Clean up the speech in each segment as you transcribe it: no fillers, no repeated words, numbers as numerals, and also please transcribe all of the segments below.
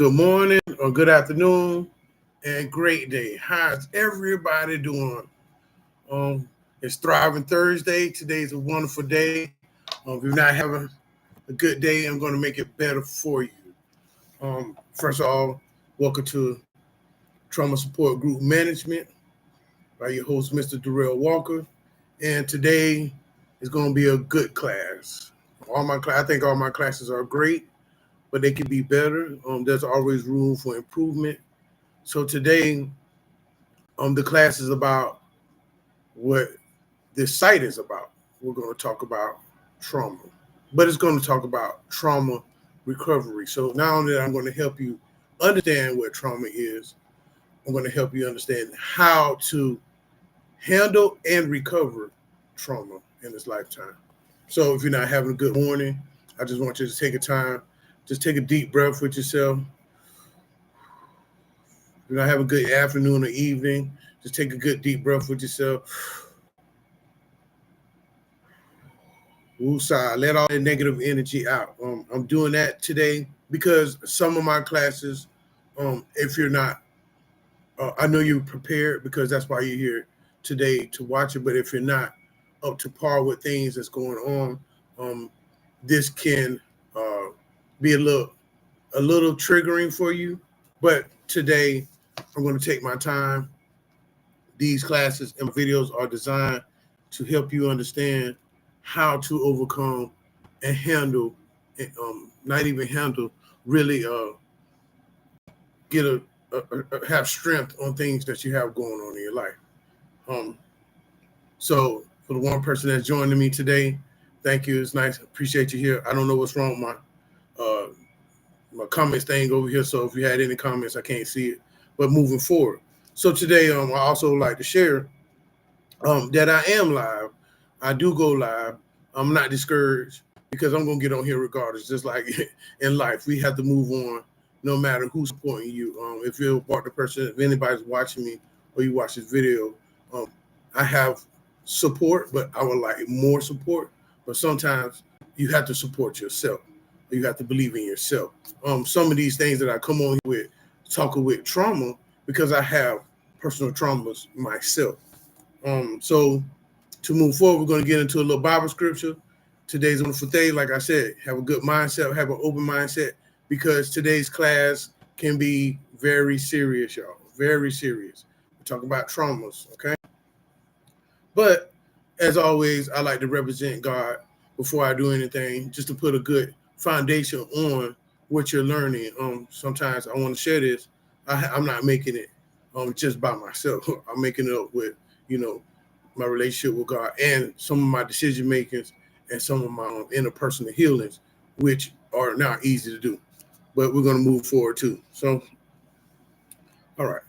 Good morning or good afternoon and great day. How's everybody doing? Um, it's Thriving Thursday. Today's a wonderful day. If you're not having a good day, I'm going to make it better for you. First of all, welcome to Trauma Support Group Management by your host, Mr. Darrell Walker. And today is going to be a good class. I think all my classes are great, but they can be better. There's always room for improvement. So today, the class is about what this site is about. We're going to talk about trauma, but it's going to talk about trauma recovery. So not only that I'm going to help you understand what trauma is, I'm going to help you understand how to handle and recover trauma in this lifetime. So if you're not having a good morning, I just want you to take a time, just take a deep breath with yourself. If you're not having a good afternoon or evening, just take a good deep breath with yourself. Woosah, let all that negative energy out. I'm doing that today because some of my classes, if you're not, I know you're prepared because that's why you're here today to watch it. But if you're not up to par with things that's going on, this can be a little triggering for you. But today, I'm going to take my time. These classes and videos are designed to help you understand how to overcome and handle, not even handle, really get have strength on things that you have going on in your life. So for the one person that's joining me today, thank you. It's nice. Appreciate you here. I don't know what's wrong with my comments thing over here. So if you had any comments, I can't see it. But moving forward. So today, I also like to share that I am live. I do go live. I'm not discouraged because I'm going to get on here regardless. Just like in life, we have to move on no matter who's supporting you. If you're a partner person, if anybody's watching me or you watch this video, I have support, but I would like more support. But sometimes you have to support yourself. You have to believe in yourself. Some of these things that I come on with, talking with trauma, because I have personal traumas myself. So to move forward, we're going to get into a little Bible scripture. Today's a wonderful day. Like I said, have a good mindset, have an open mindset, because today's class can be very serious, y'all. Very serious. We're talking about traumas, okay? But as always, I like to represent God before I do anything, just to put a good foundation on what you're learning. Sometimes I want to share this. I'm not making it just by myself. I'm making it up with, my relationship with God and some of my decision makings and some of my interpersonal healings, which are not easy to do. But we're going to move forward too. So, all right.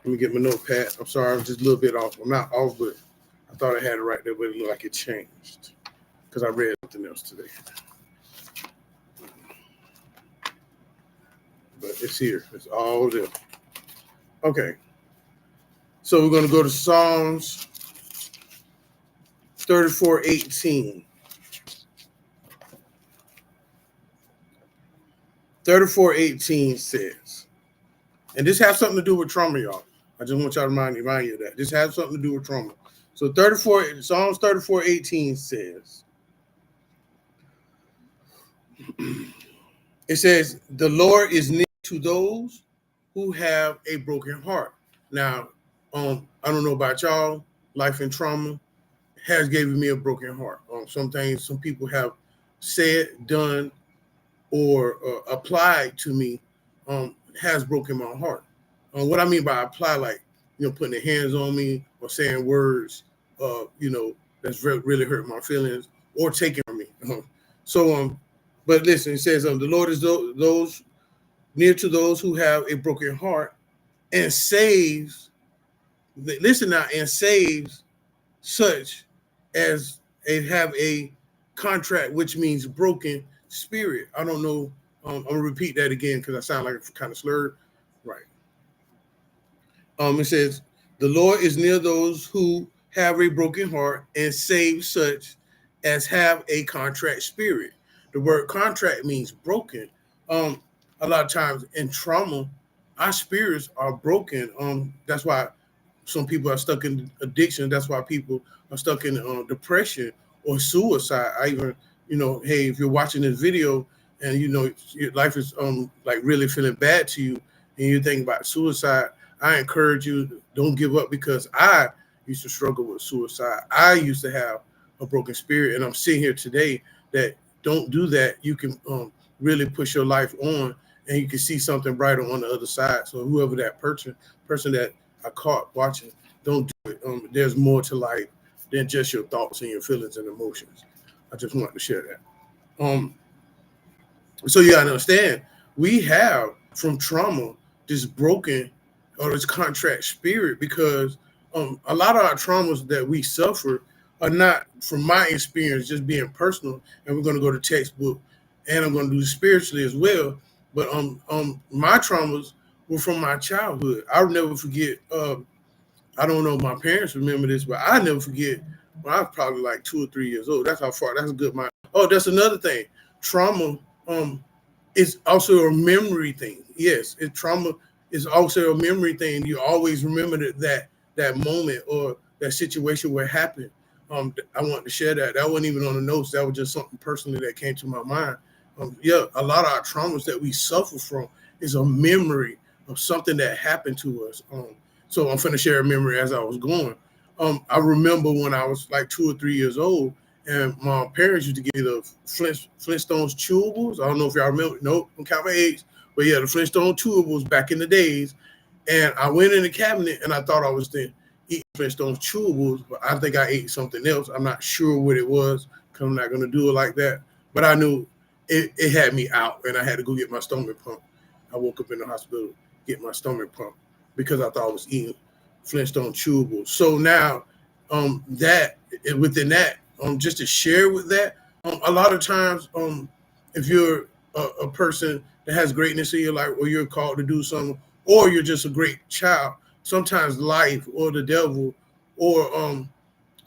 Let me get my notepad. I'm sorry, I'm just a little bit off. I'm not off, but I thought I had it right there, but it looked like it changed because I read something else today. But it's here. It's all there. Okay. So we're going to go to Psalms 34:18. 34:18 says, and this has something to do with trauma, y'all. I just want y'all to remind you of that. This has something to do with trauma. So Psalms 34:18 says, it says, the Lord is near to those who have a broken heart. Now, I don't know about y'all, life and trauma has given me a broken heart. Some things some people have said, done, or applied to me has broken my heart. What I mean by apply, like, putting their hands on me or saying words, that's really hurt my feelings or taking from me. But listen, it says, the Lord is those near to those who have a broken heart and saves, listen now, and saves such as have a contract, which means broken spirit. I don't know. I'm going to repeat that again because I sound like it's kind of slurred. Right. It says, the Lord is near those who have a broken heart and save such as have a contract spirit. The word contract means broken. a lot of times in trauma, our spirits are broken. That's why some people are stuck in addiction. That's why people are stuck in depression or suicide. I even, hey, if you're watching this video and your life is like really feeling bad to you, and you're thinking about suicide, I encourage you, don't give up, because I used to struggle with suicide. I used to have a broken spirit, and I'm sitting here today that don't do that. You can really push your life on, and you can see something brighter on the other side. So whoever that person that I caught watching, don't do it. There's more to life than just your thoughts and your feelings and emotions. I just wanted to share that. So you gotta understand, we have from trauma this broken or this contract spirit, because a lot of our traumas that we suffer are not, from my experience, just being personal. And we're going to go to textbook, and I'm going to do spiritually as well. But my traumas were from my childhood. I'll never forget. I don't know if my parents remember this, but I never forget when I was probably like 2 or 3 years old. That's how far. That's a good mind. Oh, that's another thing. Trauma is also a memory thing. Yes, trauma is also a memory thing. You always remember that moment or that situation where it happened. I wanted to share that. That wasn't even on the notes. That was just something personally that came to my mind. A lot of our traumas that we suffer from is a memory of something that happened to us. So I'm finna share a memory as I was going. I remember when I was like 2 or 3 years old, and my parents used to give me the Flintstones chewables. I don't know if y'all remember. Nope, don't count my age. But yeah, the Flintstone chewables back in the days. And I went in the cabinet, and I thought I was eating Flintstone chewables, but I think I ate something else. I'm not sure what it was, because I'm not going to do it like that. But I knew it had me out, and I had to go get my stomach pumped. I woke up in the hospital, get my stomach pumped, because I thought I was eating Flintstone chewables. So now that within that, just to share with that, a lot of times, if you're a person that has greatness in your life, or you're called to do something, or you're just a great child, sometimes life or the devil or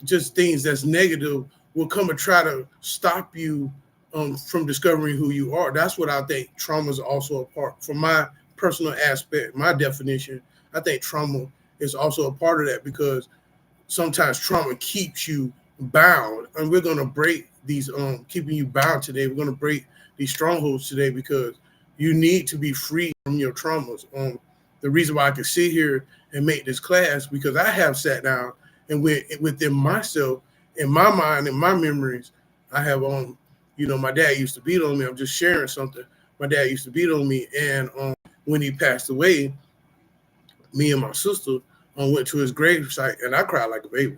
just things that's negative will come and try to stop you from discovering who you are. That's what I think trauma is also a part. From my personal aspect, my definition, I think trauma is also a part of that, because sometimes trauma keeps you bound, and we're going to break these keeping you bound today. We're going to break these strongholds today, because you need to be free from your traumas. The reason why I can sit here and make this class, because I have sat down and within myself, in my mind, in my memories, I have my dad used to beat on me. I'm just sharing something. My dad used to beat on me, and when he passed away, me and my sister went to his grave site, and I cried like a baby.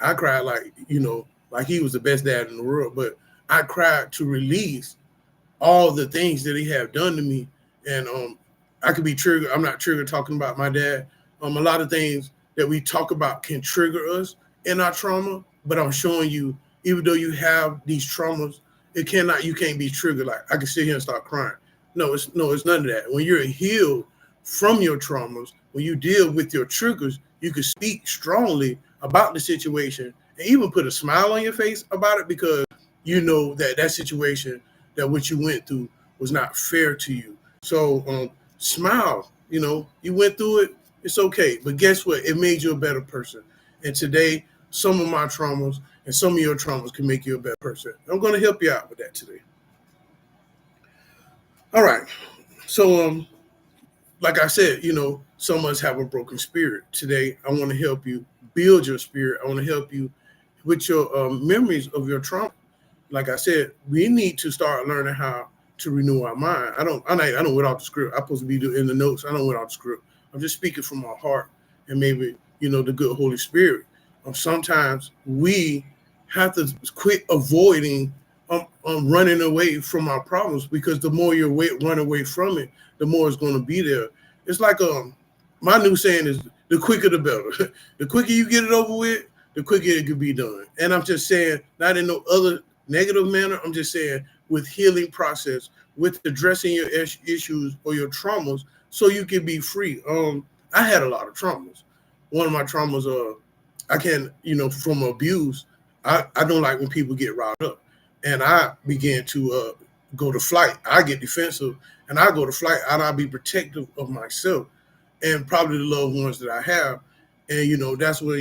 I cried like he was the best dad in the world, but I cried to release all the things that he had done to me. And I could be triggered. I'm not triggered talking about my dad. A lot of things that we talk about can trigger us in our trauma, but I'm showing you, even though you have these traumas, you can't be triggered. Like, I can sit here and start crying. No, it's none of that. When you're healed from your traumas, when you deal with your triggers, you can speak strongly about the situation and even put a smile on your face about it, because you know that situation, that what you went through was not fair to you. So smile, you went through it, it's okay. But guess what? It made you a better person. And today, some of my traumas and some of your traumas can make you a better person. I'm going to help you out with that today. All right. So like I said, some of us have a broken spirit. Today, I want to help you build your spirit. I want to help you with your memories of your trauma. Like I said, we need to start learning how to renew our mind. I don't without the script. I'm supposed to be in the notes. I don't without the script. I'm just speaking from my heart, and maybe, the good Holy Spirit. Sometimes we have to quit avoiding running away from our problems, because the more you run away from it, the more it's going to be there. It's like my new saying is, the quicker the better. The quicker you get it over with, the quicker it could be done. And I'm just saying, not in no other negative manner. I'm just saying, with healing process, with addressing your issues or your traumas, so you can be free. I had a lot of traumas. One of my traumas, from abuse, I don't like when people get riled up. And I began to go to flight. I get defensive, and I go to flight, and I'll be protective of myself and probably the loved ones that I have. And that's where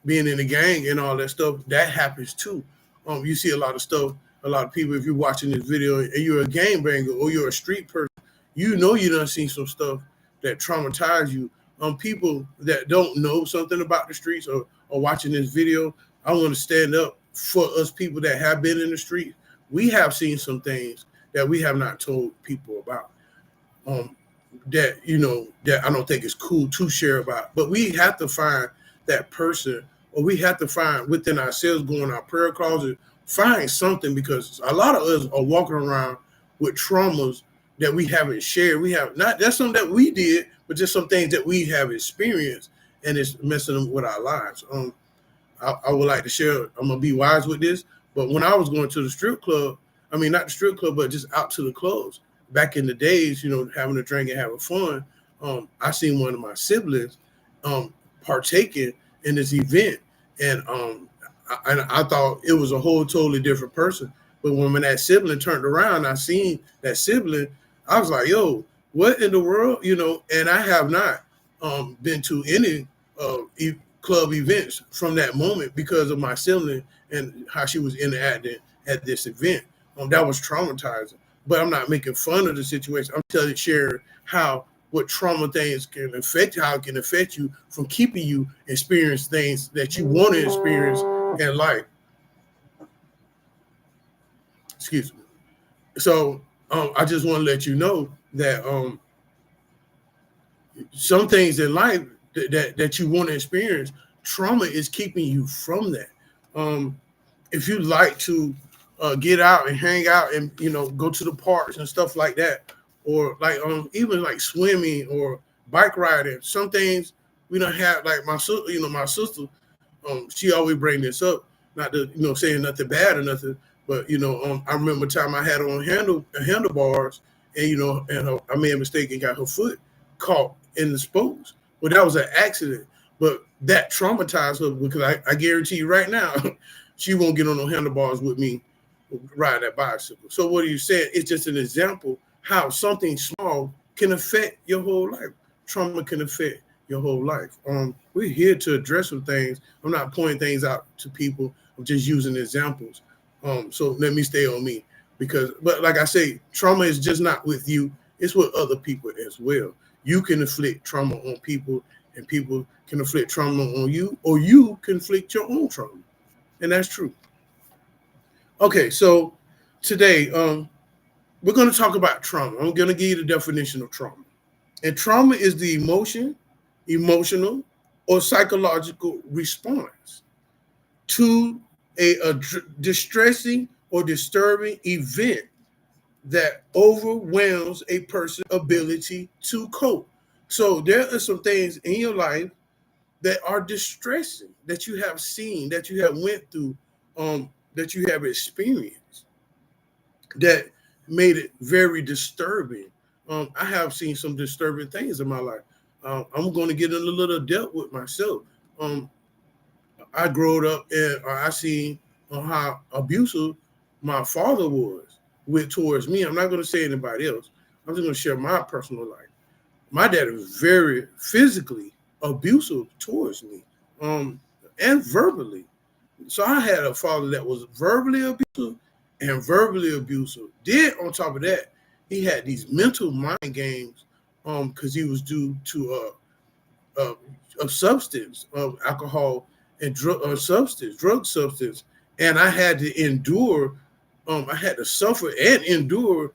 being in the gang and all that stuff, that happens too. You see a lot of stuff, a lot of people. If you're watching this video and you're a gangbanger or you're a street person, you done seen some stuff that traumatize you. People that don't know something about the streets or watching this video, I want to stand up for us people that have been in the streets. We have seen some things that we have not told people about. That I don't think is cool to share about. But we have to find that person, or we have to find within ourselves, go in our prayer closet, find something, because a lot of us are walking around with traumas that we haven't shared. We have not, that's something that we did, but just some things that we have experienced, and it's messing them with our lives. I would like to share, I'm gonna be wise with this, but when I was going to the strip club, I mean, not the strip club, but just out to the clubs, back in the days, having a drink and having fun, I seen one of my siblings partaking in this event, and I thought it was a whole totally different person. But when that sibling turned around, I seen that sibling, I was like, yo, what in the world? And I have not been to any club events from that moment because of my sibling and how she was interacting at this event. That was traumatizing. But I'm not making fun of the situation. I'm sharing what trauma things can affect, how it can affect you from keeping you experience things that you want to experience in life. Excuse me. So I just want to let you know that some things in life that you want to experience, trauma is keeping you from that. If you like to get out and hang out and go to the parks and stuff like that, or like even like swimming or bike riding, some things we don't have. Like my sister, she always bring this up, not to saying nothing bad or nothing, but I remember a time I had on handlebars, and I made a mistake and got her foot caught in the spokes. Well, that was an accident, but that traumatized her, because I guarantee you right now, she won't get on no handlebars with me riding that bicycle. So what are you saying? It's just an example how something small can affect your whole life. Trauma can affect your whole life. We're here to address some things. I'm not pointing things out to people. I'm just using examples. So let me stay on me, but like I say, trauma is just not with you. It's with other people as well. You can inflict trauma on people, and people can inflict trauma on you, or you can inflict your own trauma. And that's true. Okay, so today, we're going to talk about trauma. I'm going to give you the definition of trauma. And trauma is the emotional, or psychological response to a distressing or disturbing event that overwhelms a person's ability to cope. So there are some things in your life that are distressing, that you have seen, that you have went through, that you have experienced, that made it very disturbing. I have seen some disturbing things in my life. I'm going to get in a little depth with myself. I grew up and I seen how abusive my father was towards me. I'm not going to say anybody else. I'm just going to share my personal life. My dad was very physically abusive towards me, and verbally. So I had a father that was verbally abusive and verbally abusive. Then on top of that, he had these mental mind games, because he was due to a substance, alcohol and drug substance, and I had to endure. I had to suffer and endure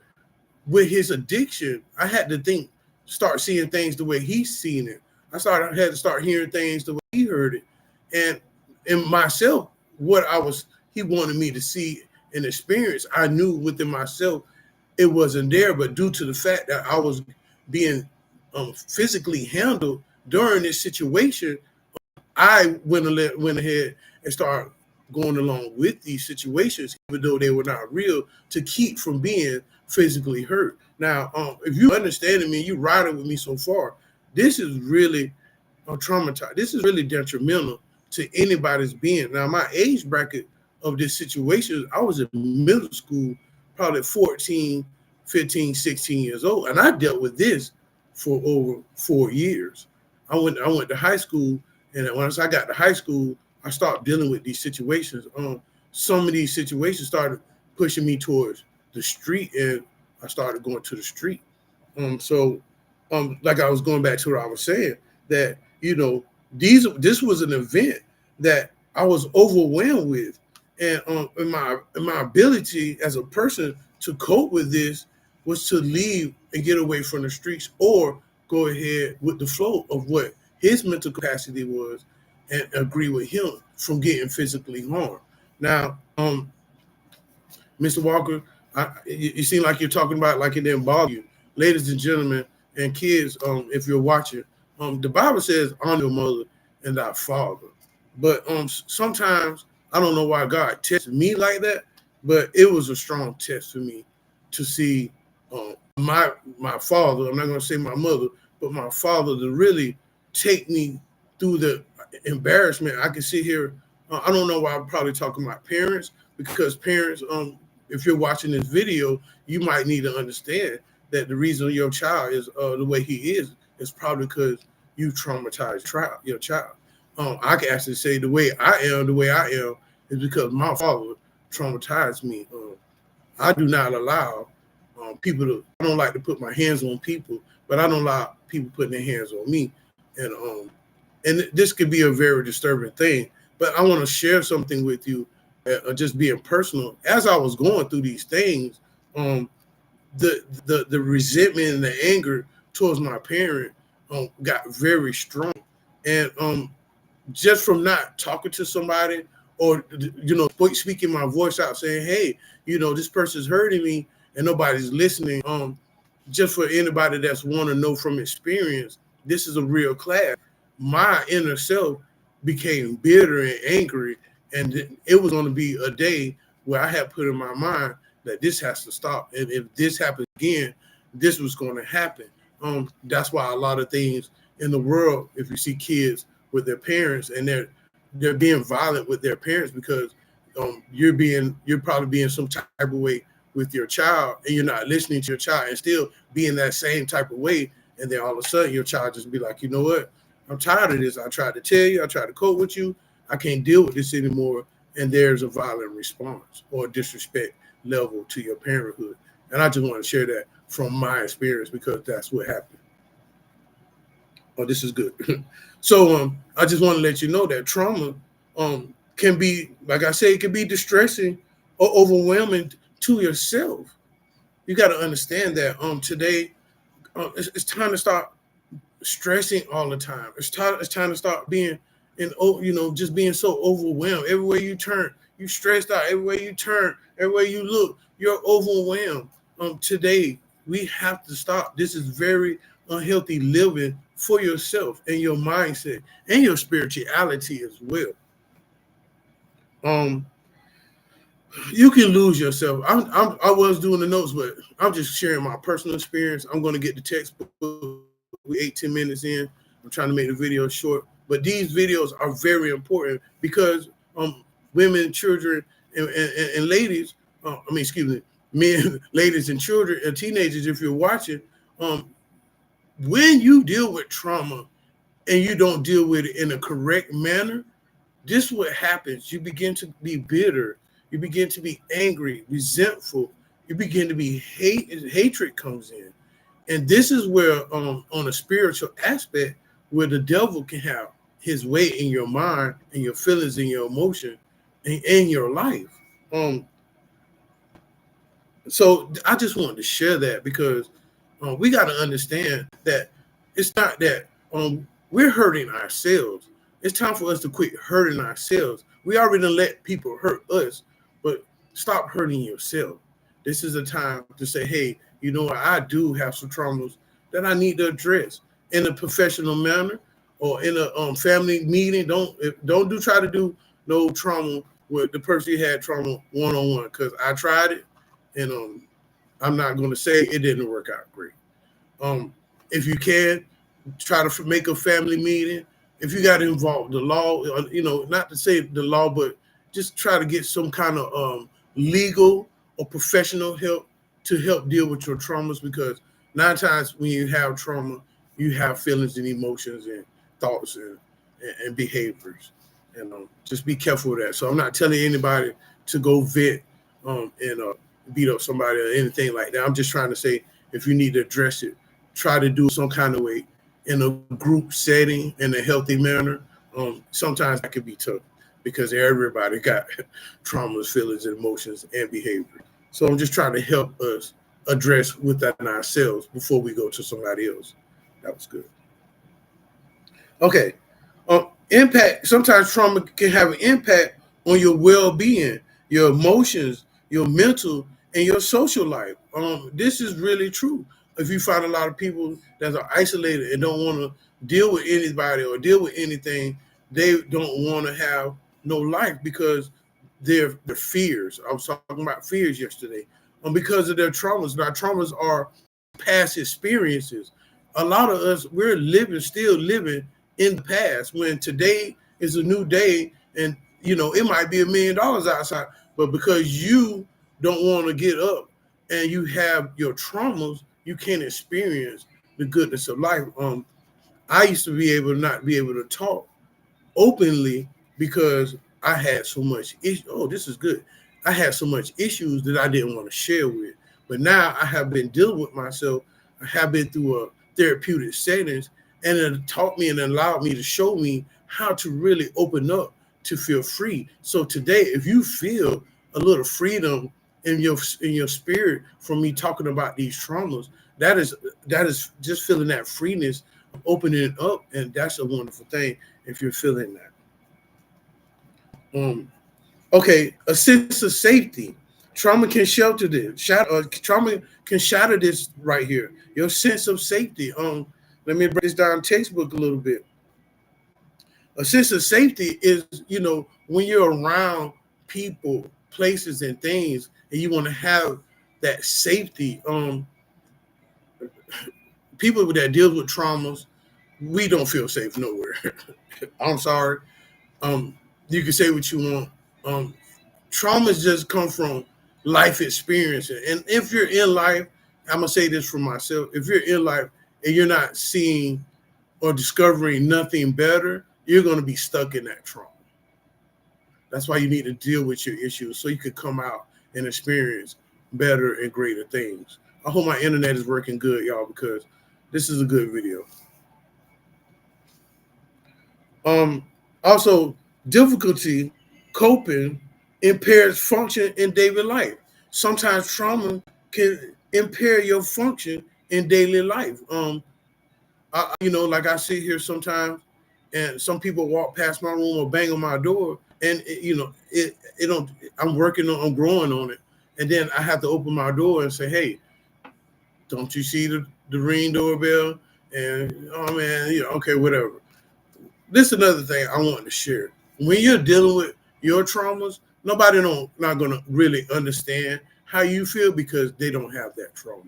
with his addiction. I had to start seeing things the way he's seen it. I had to start hearing things the way he heard it, and in myself, he wanted me to see and experience. I knew within myself it wasn't there, but due to the fact that I was being physically handled during this situation, I went ahead and started going along with these situations, even though they were not real, to keep from being physically hurt. Now, if you understanding me, you riding with me so far, this is really traumatized. This is really detrimental to anybody's being. Now, my age bracket of this situation, I was in middle school, probably 14, 15, 16 years old. And I dealt with this for over 4 years. I went to high school, and once I got to high school, I started dealing with these situations. Some of these situations started pushing me towards the street, and I started going to the street. Like I was going back to what I was saying, that this was an event that I was overwhelmed with, and my ability as a person to cope with this was to leave and get away from the streets, or go ahead with the flow of what his mental capacity was, and agree with him from getting physically harmed. Now, Mr. Walker, you seem like you're talking about like it didn't bother you. Ladies and gentlemen and kids, if you're watching, the Bible says honor your mother and thy father. But sometimes I don't know why God tested me like that, but it was a strong test for me to see my father, I'm not going to say my mother, but my father, to really take me through the embarrassment. I can sit here, I don't know why I'm probably talking about parents, because parents, if you're watching this video, you might need to understand that the reason your child is the way he is probably because you traumatized your child. I can actually say the way I am is because my father traumatized me. I do not allow people to, I don't like to put my hands on people, but I don't allow people putting their hands on me. And this could be a very disturbing thing, but I want to share something with you, just being personal. As I was going through these things, the resentment and the anger towards my parent got very strong. And just from not talking to somebody, or speaking my voice out, saying, hey, this person's hurting me and nobody's listening. Just for anybody that's want to know from experience, this is a real class. My inner self became bitter and angry, and it was going to be a day where I had put in my mind that this has to stop. And if this happens again, this was going to happen. That's why a lot of things in the world, if you see kids with their parents and they're being violent with their parents, because you're probably being some type of way with your child, and you're not listening to your child, and still being that same type of way. And then all of a sudden your child just be like, you know what? I'm tired of this. I tried to tell you, I tried to cope with you. I can't deal with this anymore. And there's a violent response or disrespect level to your parenthood. And I just want to share that from my experience, because that's what happened. Oh, this is good. So I just want to let you know that trauma can be, like I say, it can be distressing or overwhelming to yourself. You got to understand that today it's time to start stressing all the time. It's time to start being just being so overwhelmed. Everywhere you turn, you stressed out. Everywhere you turn, everywhere you look, you're overwhelmed. Today we have to stop. This is very unhealthy living for yourself and your mindset and your spirituality as well. You can lose yourself. I was doing the notes, but I'm just sharing my personal experience. I'm going to get the textbook. We're 18 minutes in. I'm trying to make the video short, but these videos are very important, because women, children, and ladies, men, ladies, and children, and teenagers, if you're watching, when you deal with trauma and you don't deal with it in a correct manner, this is what happens. You begin to be bitter. You begin to be angry, resentful. You begin to be hatred comes in. And this is where, on a spiritual aspect, where the devil can have his way in your mind and your feelings and your emotion and in your life. So I just wanted to share that, because we got to understand that it's not that we're hurting ourselves. It's time for us to quit hurting ourselves. We already let people hurt us, but stop hurting yourself. This is a time to say, hey, you know what? I do have some traumas that I need to address in a professional manner, or in a family meeting. Don't try to do no trauma with the person you had trauma one-on-one, because I tried it, and I'm not going to say it didn't work out great. If you can, try to make a family meeting. If you got to involve the law, not to say the law, but just try to get some kind of legal or professional help to help deal with your traumas, because 9 times when you have trauma, you have feelings and emotions and thoughts and behaviors. And just be careful with that. So I'm not telling anybody to go vet and beat up somebody or anything like that. I'm just trying to say, if you need to address it, try to do it some kind of way in a group setting in a healthy manner. Sometimes that can be tough because everybody got traumas, feelings, and emotions and behavior. So I'm just trying to help us address within ourselves before we go to somebody else. That was good. Okay. Impact. Sometimes trauma can have an impact on your well-being, your emotions, your mental, and your social life. This is really true. If you find a lot of people that are isolated and don't want to deal with anybody or deal with anything, they don't want to have no life because their fears. I was talking about fears yesterday. Because of their traumas. Now, traumas are past experiences. A lot of us, we're still living in the past, when today is a new day, and it might be $1 million outside, but because you don't want to get up and you have your traumas, you can't experience the goodness of life. I used to not be able to talk openly because I had so much issue. Oh, this is good. I had so much issues that I didn't want to share with. But now I have been dealing with myself. I have been through a therapeutic settings, and it taught me and allowed me to show me how to really open up to feel free. So today, if you feel a little freedom in your spirit from me talking about these traumas, that is just feeling that freeness, opening it up, and that's a wonderful thing if you're feeling that. Okay, a sense of safety. Trauma can shelter this. Trauma can shatter this right here. Your sense of safety. Let me break this down textbook a little bit. A sense of safety is, when you're around people, places, and things, and you want to have that safety. People that deal with traumas, we don't feel safe nowhere. I'm sorry. You can say what you want. Traumas just come from life experience. And if you're in life, I'm going to say this for myself, if you're in life and you're not seeing or discovering nothing better, you're going to be stuck in that trauma. That's why you need to deal with your issues so you can come out and experience better and greater things. I hope my internet is working good, y'all, because this is a good video. Also, difficulty coping impairs function in daily life. Sometimes trauma can impair your function in daily life. Like I sit here sometimes, and some people walk past my room or bang on my door, and it don't. I'm I'm growing on it, and then I have to open my door and say, "Hey, don't you see the Ring doorbell?" And oh man, okay, whatever. This is another thing I want to share. When you're dealing with your traumas, not going to really understand how you feel because they don't have that trauma.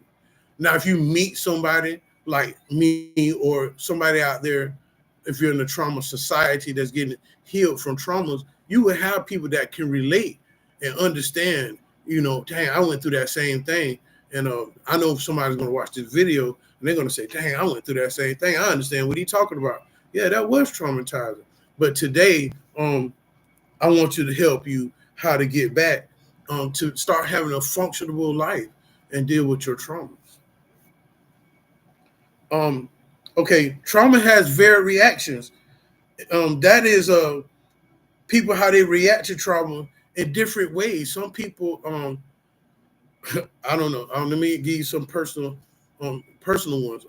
Now, if you meet somebody like me or somebody out there, if you're in the trauma society that's getting healed from traumas, you will have people that can relate and understand, dang, I went through that same thing. And I know if somebody's going to watch this video and they're going to say, dang, I went through that same thing. I understand what he's talking about. Yeah, that was traumatizing. But today, I want you to help you how to get back to start having a functionable life and deal with your traumas. Okay, trauma has varied reactions. That is people how they react to trauma in different ways. Some people, I don't know. Let me give you some personal ones.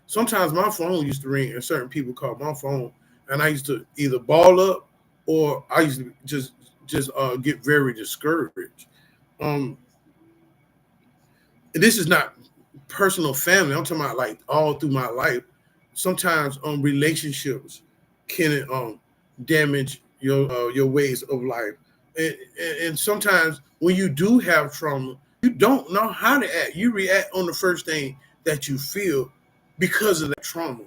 Sometimes my phone used to ring and certain people called my phone, and I used to either ball up or I used to just get very discouraged. This is not personal family. I'm talking about like all through my life. Sometimes relationships can damage your ways of life, and sometimes when you do have trauma, you don't know how to act. You react on the first thing that you feel because of that trauma.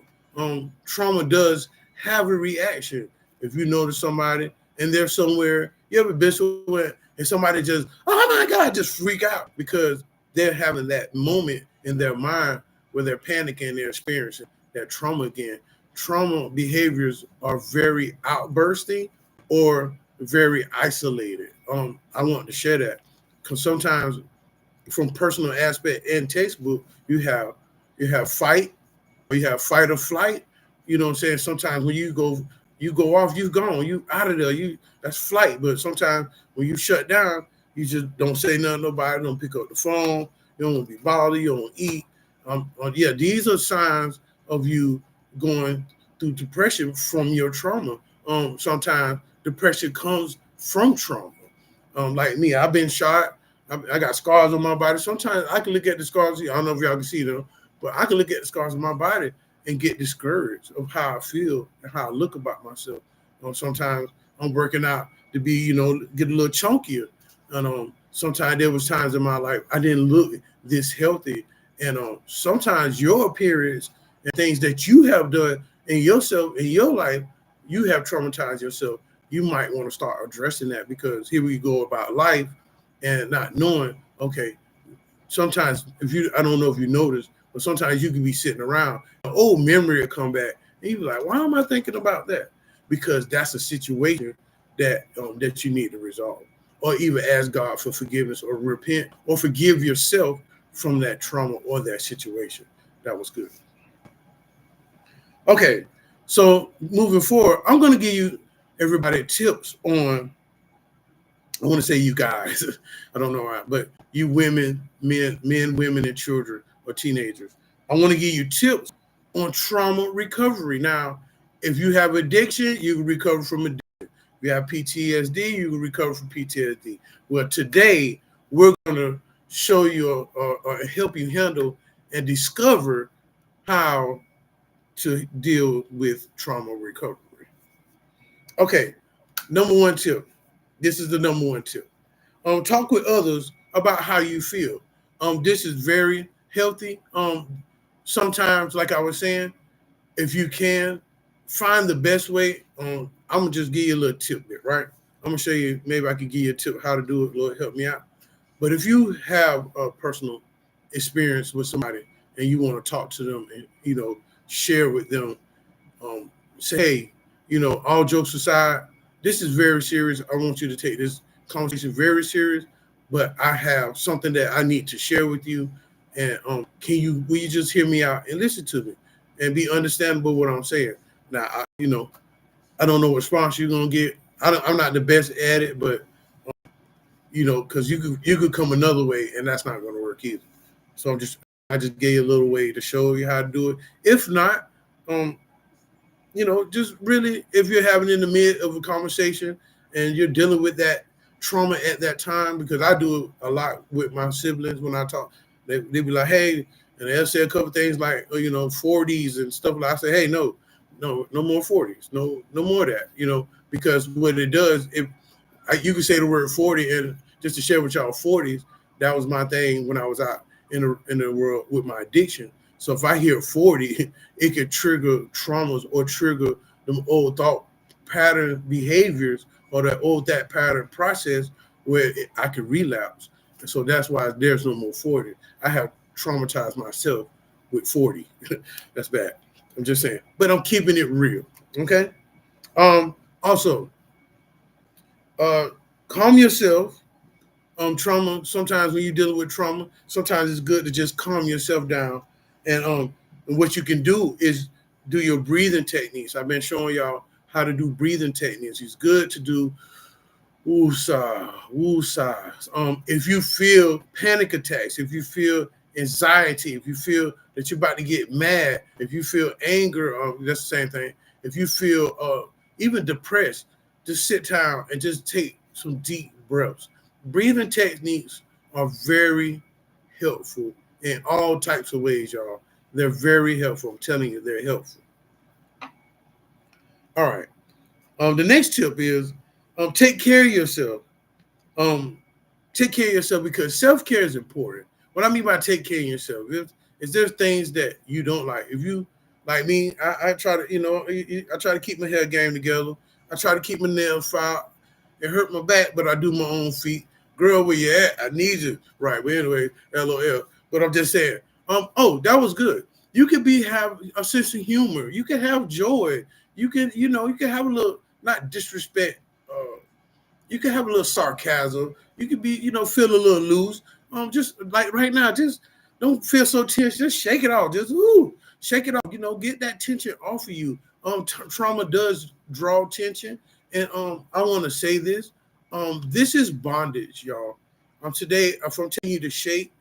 Trauma does have a reaction. If you notice somebody and they're somewhere, you ever been somewhere and somebody just, oh my God, just freak out because they're having that moment in their mind where they're panicking, they're experiencing that trauma again. Trauma behaviors are very outbursting or very isolated. I want to share that because sometimes from personal aspect and textbook, you have fight, you have fight or flight. You know what I'm saying? Sometimes when you go off, you gone, you out of there. That's flight. But sometimes when you shut down, you just don't say nothing to nobody, don't pick up the phone, you don't want to be bothered, you don't eat. Yeah, these are signs of you going through depression from your trauma. Sometimes depression comes from trauma. Like me, I've been shot. I got scars on my body. Sometimes I can look at the scars. I don't know if y'all can see them, but I can look at the scars on my body and get discouraged of how I feel and how I look about myself. Sometimes I'm working out to be, get a little chunkier. And sometimes there was times in my life I didn't look this healthy. And sometimes your appearance and things that you have done in yourself, in your life, you have traumatized yourself. You might want to start addressing that because here we go about life and not knowing, okay, sometimes I don't know if you notice, but sometimes you can be sitting around, an old memory will come back, and you be like, why am I thinking about that? Because that's a situation that you need to resolve, or even ask God for forgiveness or repent or forgive yourself from that trauma or that situation. That was good. Okay, so moving forward, I'm going to give you everybody tips on, I want to say you guys, I don't know why, but you women, men, women, and children or teenagers. I want to give you tips on trauma recovery. Now, if you have addiction, you can recover from addiction. If you have PTSD, you can recover from PTSD. Well, today, we're going to show you or help you handle and discover how to deal with trauma recovery. Okay, number one tip. This is the number one tip. Talk with others about how you feel. This is very healthy. Sometimes, like I was saying, if you can find the best way, I'm gonna just give you a little tip bit, right? I'm gonna show you, maybe I can give you a tip how to do it. Lord, help me out. But if you have a personal experience with somebody and you want to talk to them and, share with them, say, hey, all jokes aside, this is very serious. I want you to take this conversation very serious, but I have something that I need to share with you. And will you just hear me out and listen to me and be understandable what I'm saying? Now, I don't know what response you're gonna get. I'm not the best at it, but because you could come another way and that's not gonna work either. So I just gave you a little way to show you how to do it. If not, just really, if you're having in the mid of a conversation and you're dealing with that trauma at that time, because I do it a lot with my siblings when I talk, they be like, hey, and they'll say a couple things like, 40s and stuff like that. I say, hey, no more 40s, no more of that, because what it does, you can say the word 40, and just to share with y'all, 40s, that was my thing when I was out in the world with my addiction. So if I hear 40, it could trigger traumas or trigger them old thought pattern behaviors or that pattern process where I could relapse. And so that's why there's no more 40. I have traumatized myself with 40. That's bad. I'm just saying. But I'm keeping it real. Okay? Also, calm yourself. Trauma, sometimes when you're dealing with trauma, sometimes it's good to just calm yourself down. And what you can do is do your breathing techniques. I've been showing y'all how to do breathing techniques. It's good to do woosah, woosah. If you feel panic attacks, if you feel anxiety, if you feel that you're about to get mad, if you feel anger, that's the same thing. If you feel even depressed, just sit down and just take some deep breaths. Breathing techniques are very helpful in all types of ways, y'all. They're very helpful. I'm telling you, they're helpful. All right. The next tip is take care of yourself. Take care of yourself because self-care is important. What I mean by take care of yourself is there's things that you don't like. If you like me, I try to, I try to keep my hair game together. I try to keep my nails filed. It hurt my back, but I do my own feet. girl, where you at? I need you. Right. But anyway, LOL. But I'm just saying, oh, that was good. You could have a sense of humor. You can have joy. You can have a little, not disrespect. You can have a little sarcasm. You can be, feel a little loose. Just like right now, just don't feel so tense. Just shake it off. Just shake it off. Get that tension off of you. Trauma does draw tension, and I want to say this. This is bondage, y'all. Today, if I'm telling you to shake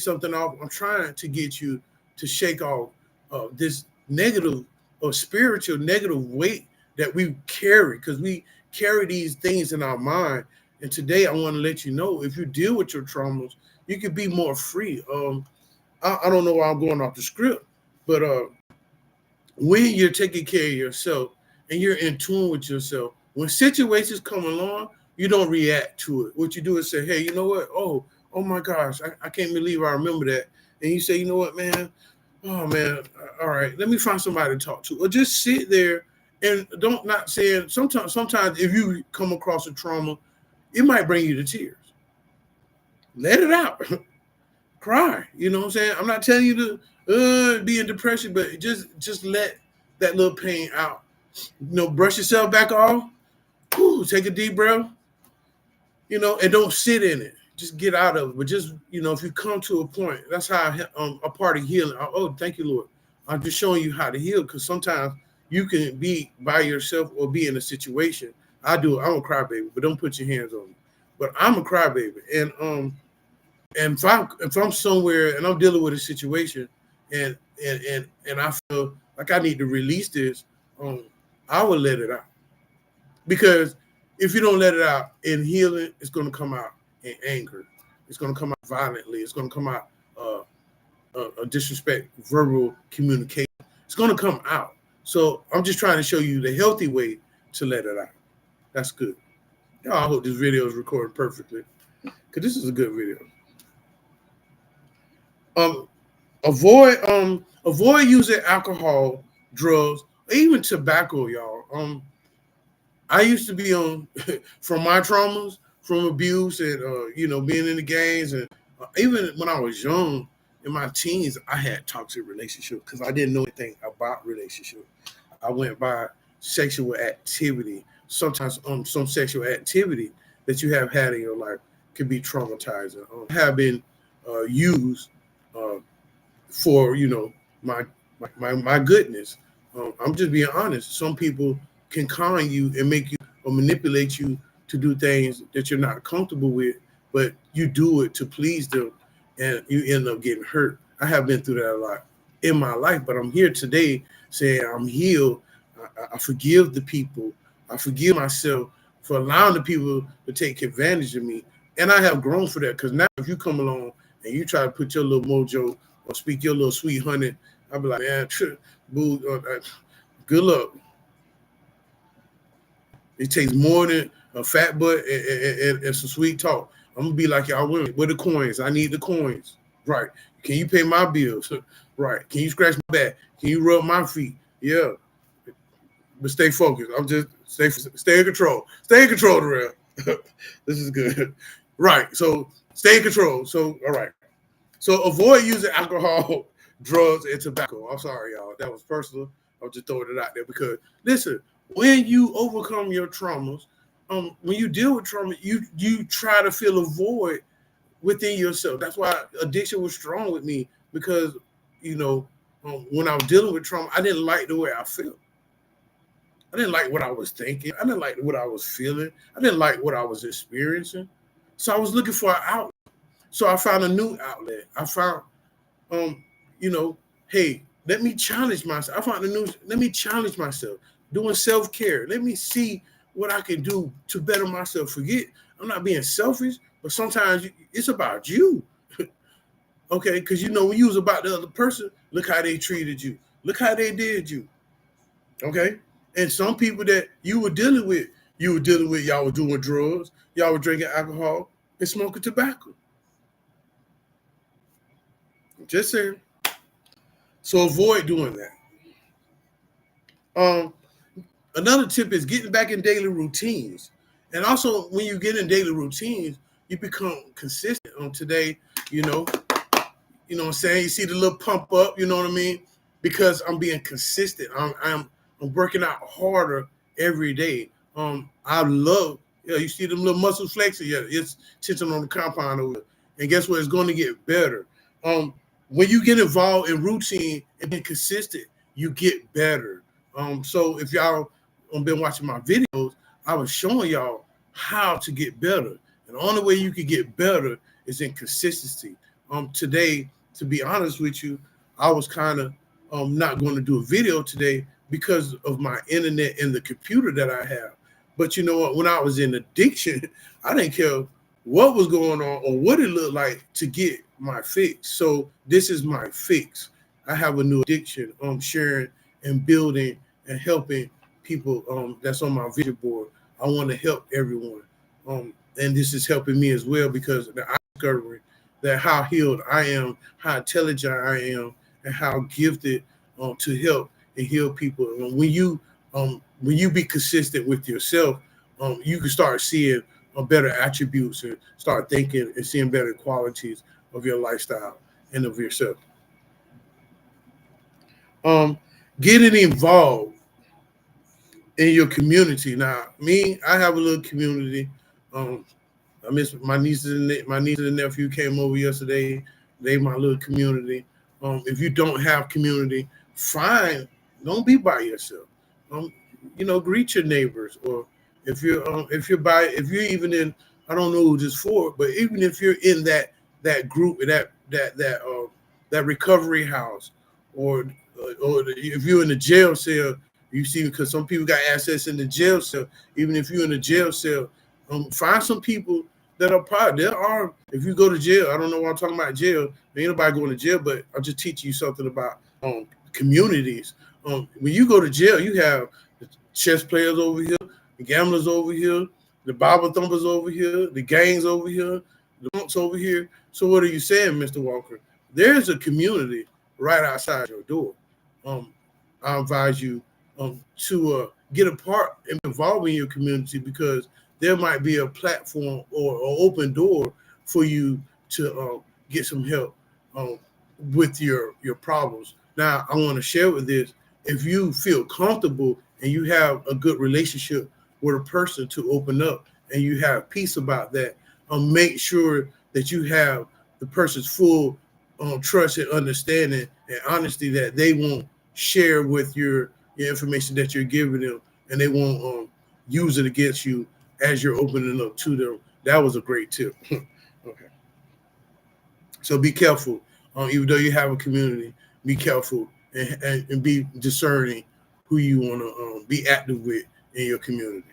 something off, I'm trying to get you to shake off this negative or spiritual negative weight that we carry, because we carry these things in our mind. And today I want to let you know, if you deal with your traumas, you can be more free. I don't know why I'm going off the script, but when you're taking care of yourself and you're in tune with yourself, when situations come along, you don't react to it. What you do is say, hey, you know what? Oh my gosh, I can't believe I remember that. And you say, you know what, man? Oh man, all right, let me find somebody to talk to. Or just sit there and not saying, sometimes if you come across a trauma, it might bring you to tears. Let it out. Cry. You know what I'm saying? I'm not telling you to be in depression, but just let that little pain out. Brush yourself back off. Take a deep breath. And don't sit in it. Just get out of it. But just, if you come to a point, that's how a part of healing. Oh, thank you, Lord. I'm just showing you how to heal, because sometimes you can be by yourself or be in a situation. I'm a crybaby, but don't put your hands on me. But I'm a crybaby, and if I'm somewhere and I'm dealing with a situation, and I feel like I need to release this, I will let it out. Because if you don't let it out in healing, it's going to come out in anger. It's going to come out violently. It's going to come out a disrespect, verbal communication. It's going to come out. So I'm just trying to show you the healthy way to let it out. That's good. I hope this video is recorded perfectly, because this is a good video. Avoid using alcohol, drugs, even tobacco, y'all. I used to be on from my traumas, from abuse, and being in the gangs, and even when I was young, in my teens, I had toxic relationships because I didn't know anything about relationships. I went by sexual activity. Sometimes some sexual activity that you have had in your life can be traumatizing. Have been used for my goodness. I'm just being honest. Some people can con you and make you or manipulate you to do things that you're not comfortable with, but you do it to please them, and you end up getting hurt. I have been through that a lot in my life, but I'm here today saying I'm healed. I forgive the people. I forgive myself for allowing the people to take advantage of me. And I have grown for that, because now if you come along and you try to put your little mojo or speak your little sweet honey, I'll be like, man, boo, good luck. It takes more than a fat butt and some sweet talk. I'm gonna be like y'all women. Where the coins? I need the coins. Right. Can you pay my bills? Right. Can you scratch my back? Can you rub my feet? Yeah. But stay focused. I'm just stay in control. Stay in control, Darrell. This is good. Right. So stay in control. So all right. So avoid using alcohol, drugs, and tobacco. I'm sorry, y'all. That was personal. I'm just throwing it out there because listen, when you overcome your traumas, when you deal with trauma, you try to fill a void within yourself. That's why addiction was strong with me, because when I was dealing with trauma, I didn't like the way I felt. I didn't like what I was thinking. I didn't like what I was feeling. I didn't like what I was experiencing. So I was looking for an outlet. So I found a new outlet. I found, hey, let me challenge myself. Let me challenge myself. Doing self-care. Let me see what I can do to better myself. Forget, I'm not being selfish, but sometimes it's about you. Okay, because when you was about the other person, look how they treated you. Look how they did you. Okay? And some people that you were dealing with, y'all were doing drugs, y'all were drinking alcohol and smoking tobacco. Just saying. So avoid doing that. Another tip is getting back in daily routines. And also, when you get in daily routines, you become consistent. Today, you know, what I'm saying? You see the little pump up, you know what I mean? Because I'm being consistent. I'm working out harder every day. I love, you see them little muscle flexing, yeah, it's tension on the compound over there. And guess what? It's going to get better. When you get involved in routine and be consistent, you get better. So if y'all been watching my videos, I was showing y'all how to get better. And the only way you can get better is in consistency. Today, to be honest with you, I was kind of not going to do a video today because of my internet and the computer that I have. But you know what? When I was in addiction, I didn't care what was going on or what it looked like to get my fix. So this is my fix. I have a new addiction. Sharing and building and helping people that's on my vision board. I want to help everyone. And this is helping me as well because I'm discovering that how healed I am, how intelligent I am, and how gifted to help and heal people. And when you be consistent with yourself, you can start seeing better attributes and start thinking and seeing better qualities of your lifestyle and of yourself. Getting involved in your community. Now, me, I have a little community. I miss my nieces and nephew came over yesterday. They my little community. If you don't have community, fine. Don't be by yourself. Greet your neighbors, or if you're even in, I don't know who this for, but even if you're in that group, that recovery house, or if you're in the jail cell, you see, because some people got access in the jail cell. Even if you're in the jail cell, find some people that are part. There are, if you go to jail, I don't know why I'm talking about jail. There ain't nobody going to jail, but I'm just teaching you something about communities. When you go to jail, you have the chess players over here, the gamblers over here, the Bible thumpers over here, the gangs over here, the monks over here. So what are you saying, Mr. Walker? There's a community right outside your door. I advise you to get a part and involve in your community, because there might be a platform or an open door for you to get some help with your problems. Now, I want to share with this. If you feel comfortable and you have a good relationship with a person to open up and you have peace about that, make sure that you have the person's full trust and understanding and honesty, that they won't share with your information that you're giving them, and they won't use it against you as you're opening up to them. That was a great tip. Okay. So be careful. Even though you have a community, be careful and be discerning who you want to be active with in your community.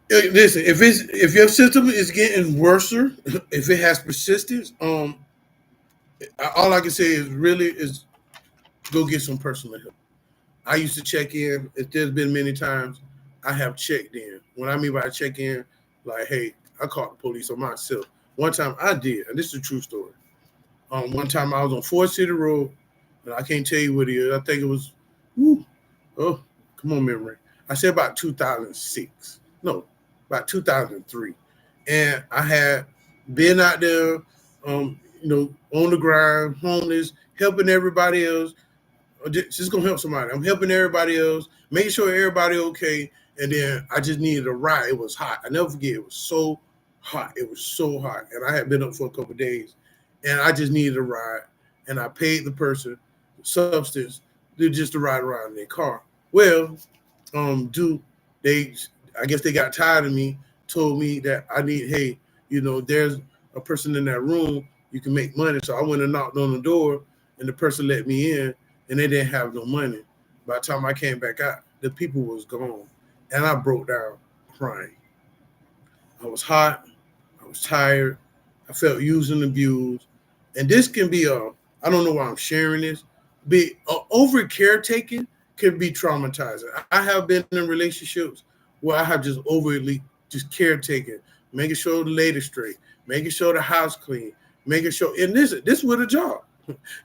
Listen, if your symptom is getting worse, if it has persistence, all I can say is go get some personal help. I used to check in. There's been many times I have checked in. What I mean by check in, like, hey, I called the police on myself. One time I did, and this is a true story. One time I was on Ford City Road, and I can't tell you what it is. I think it was, come on, memory. I said about 2006. No, about 2003. And I had been out there, on the grind, homeless, helping everybody else. Just gonna help somebody. I'm helping everybody else, making sure everybody okay. And then I just needed a ride. It was hot. I never forget. It was so hot. It was so hot, and I had been up for a couple of days, and I just needed a ride. And I paid the person substance just to ride around in their car. Well, I guess they got tired of me. Told me that I need, hey, there's a person in that room. You can make money. So I went and knocked on the door, and the person let me in. And they didn't have no money. By the time I came back out, the people was gone. And I broke down crying. I was hot. I was tired. I felt used and abused. And this can be I don't know why I'm sharing this, but over caretaking can be traumatizing. I have been in relationships where I have just overly just caretaking, making sure the lady straight, making sure the house clean, making sure, and this with a job.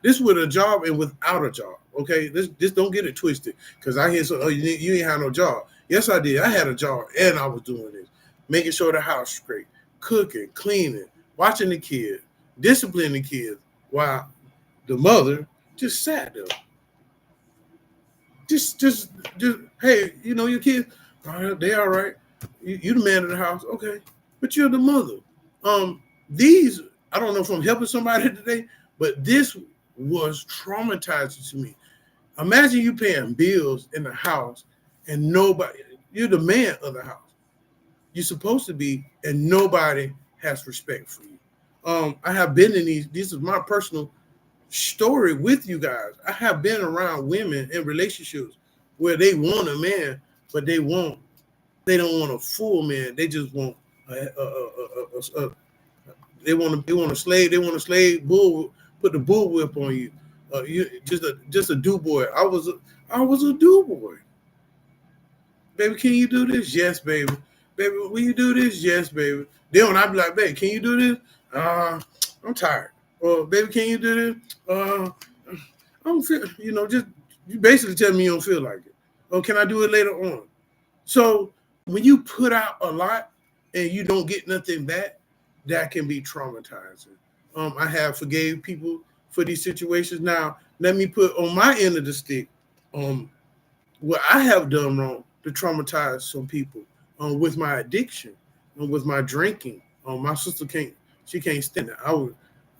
This with a job and without a job, okay? This don't get it twisted, because I hear you ain't have no job. Yes, I did. I had a job and I was doing this, making sure the house was great, cooking, cleaning, watching the kids, disciplining the kids, while the mother just sat there. Just, hey, your kids, all right, they all right. You the man of the house, okay, but you're the mother. These, I don't know if I'm helping somebody today, but this was traumatizing to me. Imagine you paying bills in the house and nobody, you're the man of the house. You're supposed to be, and nobody has respect for you. I have been in these, this is my personal story with you guys. I have been around women in relationships where they want a man, but they don't want a full man. They just want they want a slave. They want a slave bull. Put the bull whip on you. You just a do boy. I was a do boy. Baby, can you do this? Yes, baby. Baby, will you do this? Yes, baby. Then when I be like, baby, can you do this? I'm tired. Or baby, can you do this? I don't feel. Just you basically tell me you don't feel like it. Or can I do it later on? So when you put out a lot and you don't get nothing back, that can be traumatizing. I have forgave people for these situations. Now, let me put on my end of the stick what I have done wrong to traumatize some people with my addiction, with my drinking. My sister she can't stand it. I'm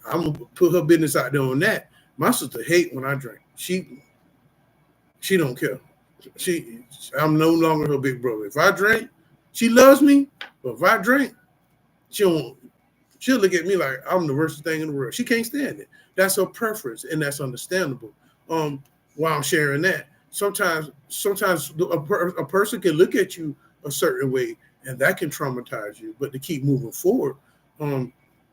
gonna put her business out there on that. My sister hate when I drink. She don't care. I'm no longer her big brother. If I drink, she loves me, but if I drink, she'll look at me like I'm the worst thing in the world. She can't stand it. That's her preference, and that's understandable. While I'm sharing that, sometimes a person can look at you a certain way, and that can traumatize you. But to keep moving forward,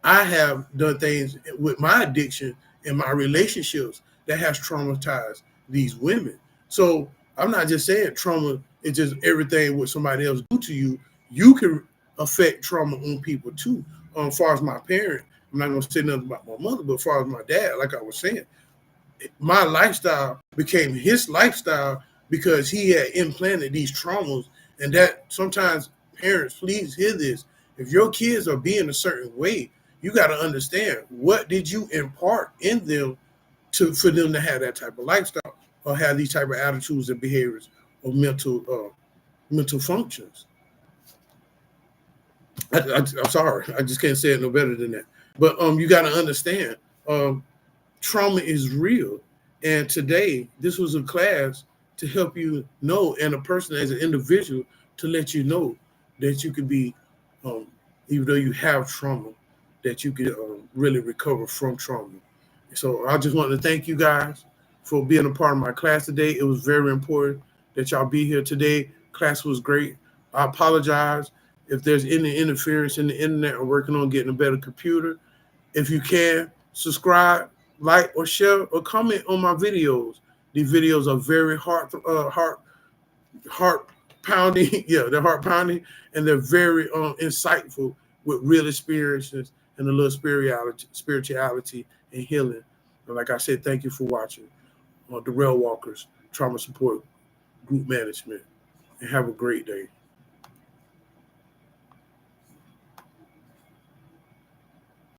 I have done things with my addiction and my relationships that has traumatized these women. So I'm not just saying trauma is just everything what somebody else do to you. You can affect trauma on people too. As far as my parent, I'm not going to say nothing about my mother, but as far as my dad, like I was saying, my lifestyle became his lifestyle because he had implanted these traumas. And that sometimes parents, please hear this. If your kids are being a certain way, you got to understand what did you impart in them for them to have that type of lifestyle or have these type of attitudes and behaviors or mental functions. I'm sorry, I just can't say it no better than that. But you got to understand, trauma is real, and today this was a class to help you know, and a person as an individual to let you know that you could be, even though you have trauma, that you could really recover from trauma. So I just want to thank you guys for being a part of my class today. It was very important that y'all be here today. Class was great. I apologize if there's any interference in the internet. I'm working on getting a better computer. If you can, subscribe, like, or share, or comment on my videos. These videos are very heart pounding. Yeah, they're heart pounding, and they're very insightful with real experiences and a little spirituality and healing. And like I said, thank you for watching the Rail Walkers Trauma Support Group Management, and have a great day.